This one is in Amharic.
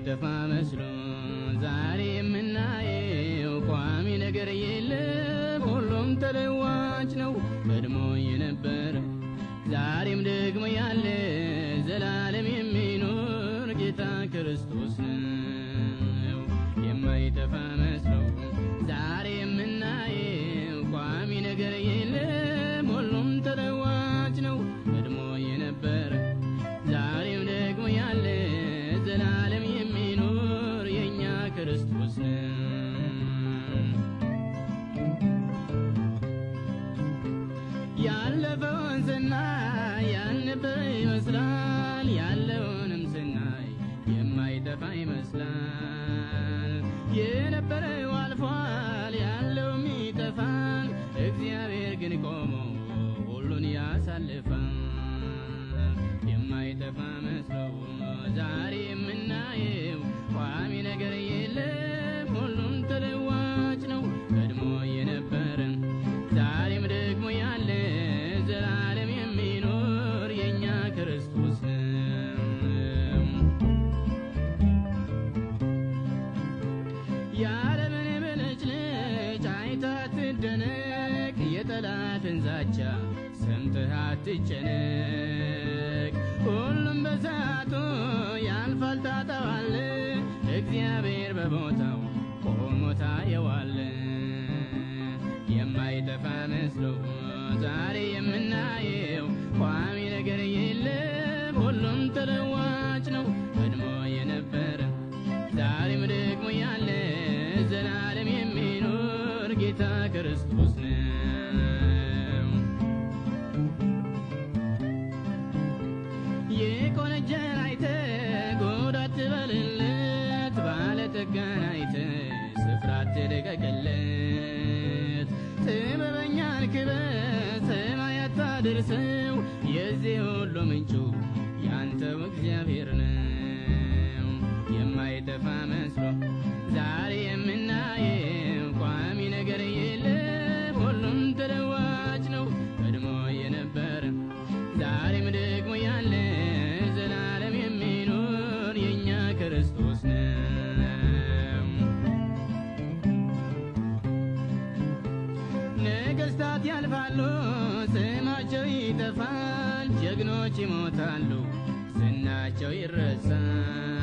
የማይጠፋ መስሎ ዛሬ የምናየው ቋሚ ነገር የለም ሁሉም ተለዋጭ ነው ቀድሞ የነበረ ዛሬም ደግሞ ያለ ዘላለም የሚኖር ጌታ ክርስቶስ ነው የማይጠፋ መስሎ ዛሬ የምናየው ቋሚ ነገር የለም ሁሉም ተለዋጭ ነው ቀድሞ የነበረ ዛሬም ደግሞ ያለ ዘላለም የሚኖር የኛ ክርስቶስ ነው ያለፈውን ስናይ ያልነበረ ይመስላል ያለውንም ስናይ የማይጠፋ ይመስላል የነበረው አልፏል ያለውም ይጠፋል እግዚአብሔር ግን ቆሞ ሁሉን ያሳልፋል የማይጠፋ መስሎ ዛሬ የምናየው ቋሚ ነገር የለም ሁሉም ተለዋጭ ነው ቀድሞ የነበረ ዛሬም ደግሞ ያለ ዘላለም የሚኖር የኛ ክርስቶስ ነው ያለምን ብልጭልጭ አይታ አትደነቅ የጠላትን ዛቻ ሰምተህ አትጨነቅ ሁሉም በሰዓቱ ያልፋል ታጠዋለህ እግዚአብሔር በቦታው ቆሞ ታየዋለህ የማይጠፋ መስሎ ዛሬ የምናየው ቋሚ ነገር የለም ሁሉም ተለዋጭ ነው ቀድሞ የነበረ ዛሬም ደግሞ ያለ ዘላለም የሚኖር ጌታ ክርስቶስ ነው የቆነጀን አይተህ ጉድ አትበልለት ባለጠጋን አይተህ ስፍራ አትልቀቅለት ጥበበኛን ክበት ሰማይ አታድርሰው የዚህ ሁሉ ምንጩ ያንተው እግዚአብሔር ነው የማይጠፋ መስሎ ዛሬ የምናየው ቋሚ ነገር የለም ሁሉም ተለዋጭ ነው ቀድሞ የነበረ ዛሬም ደግሞ ያለ ዘላለም የሚኖር የኛ ክርስቶስ ነው ነገስታት ያልፋሉ ስማቸው ይጠፋል ጀግኖች ይሞታሉ ዝናቸው ይረሳል